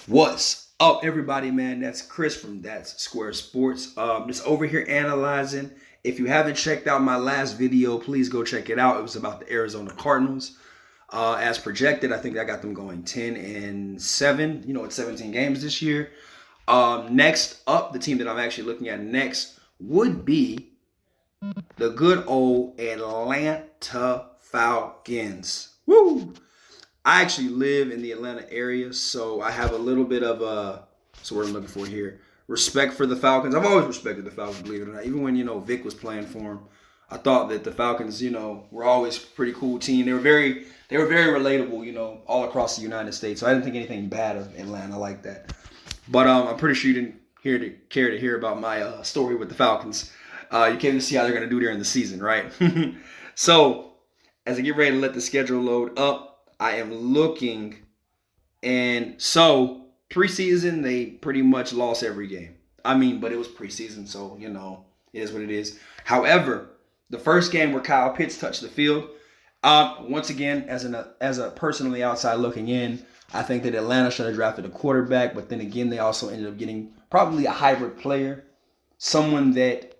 What's up, everybody, man? That's Chris from That's Square Sports. Just over here analyzing. If you haven't checked out my last video, please go check it out. It was about the Arizona Cardinals. As projected, I think I got them going 10-7. It's 17 games this year. Next up, the team that I'm actually looking at next would be the good old Atlanta Falcons. Woo! I actually live in the Atlanta area, so I have a little bit of so what I'm looking for here, respect for the Falcons. I've always respected the Falcons, believe it or not. Even when Vic was playing for them, I thought that the Falcons, were always a pretty cool team. They were very relatable, all across the United States. So I didn't think anything bad of Atlanta like that. But I'm pretty sure you didn't care to hear about my story with the Falcons. You came to see how they're going to do during the season, right? So as I get ready to let the schedule load up, I am looking, and so preseason they pretty much lost every game. But it was preseason, so it is what it is. However, the first game where Kyle Pitts touched the field, once again, as a person on the outside looking in, I think that Atlanta should have drafted a quarterback, but then again, they also ended up getting probably a hybrid player, someone that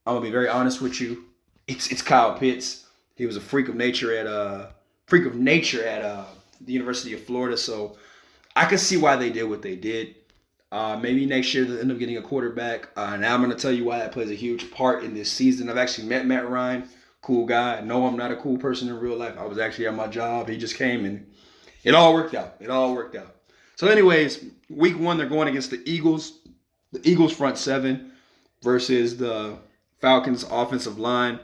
I'm gonna be very honest with you. It's Kyle Pitts. He was a freak of nature at the University of Florida. So I could see why they did what they did. Maybe next year they'll end up getting a quarterback. And I'm going to tell you why that plays a huge part in this season. I've actually met Matt Ryan, cool guy. No, I'm not a cool person in real life. I was actually at my job. He just came and it all worked out. So anyways, week one, they're going against the Eagles. The Eagles front seven versus the Falcons offensive line.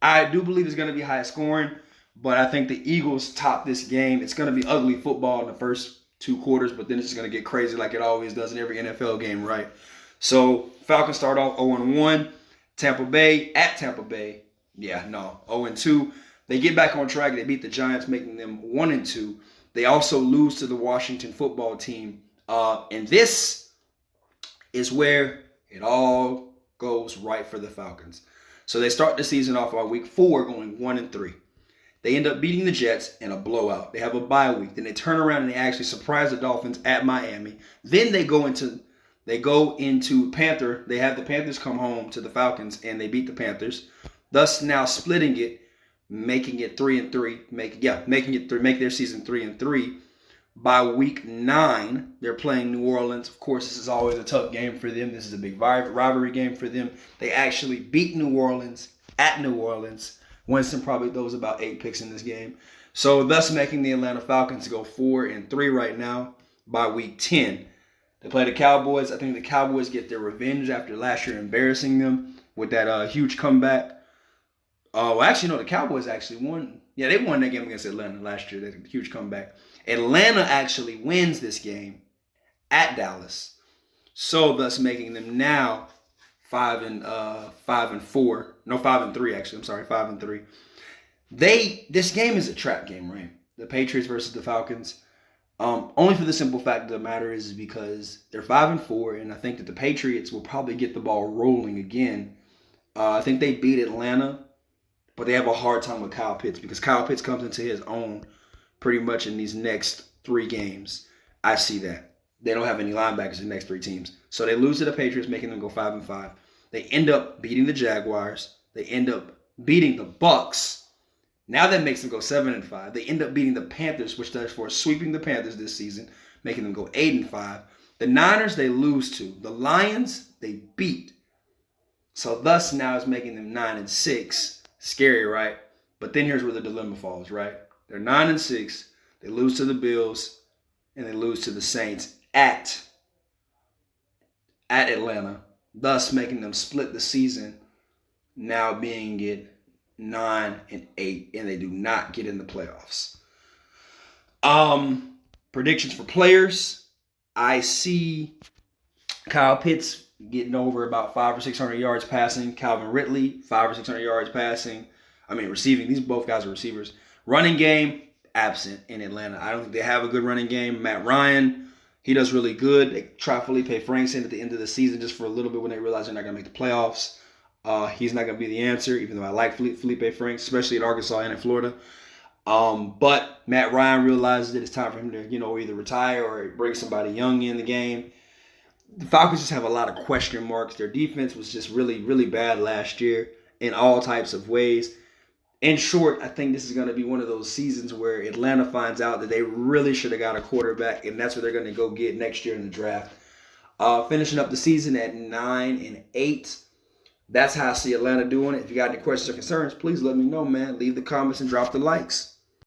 I do believe it's going to be high scoring, but I think the Eagles top this game. It's going to be ugly football in the first two quarters, but then it's just going to get crazy like it always does in every NFL game, right? So Falcons start off 0-1. Tampa Bay. 0-2. They get back on track. They beat the Giants, making them 1-2. They also lose to the Washington football team. And this is where it all goes right for the Falcons. So they start the season off on week 4 going 1-3. They end up beating the Jets in a blowout. They have a bye week. Then they turn around and they actually surprise the Dolphins at Miami. Then they go into Panther. They have the Panthers come home to the Falcons and they beat the Panthers, thus now splitting it, making it 3-3. Make their season 3-3. By week 9, they're playing New Orleans. Of course, this is always a tough game for them. This is a big rivalry game for them. They actually beat New Orleans at New Orleans. Winston probably throws about 8 picks in this game. So thus making the Atlanta Falcons go 4-3 right now by week 10. They play the Cowboys. I think the Cowboys get their revenge after last year embarrassing them with that huge comeback. The Cowboys actually won. Yeah, they won that game against Atlanta last year. That huge comeback. Atlanta actually wins this game at Dallas. So thus making them now 5-4. No, 5-3 actually. I'm sorry, 5-3. This game is a trap game, right? The Patriots versus the Falcons. Only for the simple fact of the matter is because they're 5-4, and I think that the Patriots will probably get the ball rolling again. I think they beat Atlanta, but they have a hard time with Kyle Pitts because Kyle Pitts comes into his own pretty much in these next 3 games. I see that. They don't have any linebackers in the next 3 teams. So they lose to the Patriots, making them go 5-5. They end up beating the Jaguars. They end up beating the Bucks. Now that makes them go 7-5. They end up beating the Panthers, which therefore sweeping the Panthers this season, making them go 8-5. The Niners they lose to. The Lions they beat. So thus now it's making them 9-6. Scary, right? But then here's where the dilemma falls, right? They're 9-6. They lose to the Bills, and they lose to the Saints at Atlanta, thus making them split the season, now being it 9-8, and they do not get in the playoffs. Predictions for players. I see Kyle Pitts getting over about 500 or 600 yards passing. Calvin Ridley, 500 or 600 yards passing. Receiving. These both guys are receivers. Running game, absent in Atlanta. I don't think they have a good running game. Matt Ryan, he does really good. They try Felipe Franks in at the end of the season just for a little bit when they realize they're not going to make the playoffs. He's not going to be the answer, even though I like Felipe Franks, especially at Arkansas and in Florida. But Matt Ryan realizes that it's time for him to, either retire or bring somebody young in the game. The Falcons just have a lot of question marks. Their defense was just really, really bad last year in all types of ways. In short, I think this is going to be one of those seasons where Atlanta finds out that they really should have got a quarterback, and that's what they're going to go get next year in the draft. Finishing up the season at 9-8. That's how I see Atlanta doing it. If you got any questions or concerns, please let me know, man. Leave the comments and drop the likes.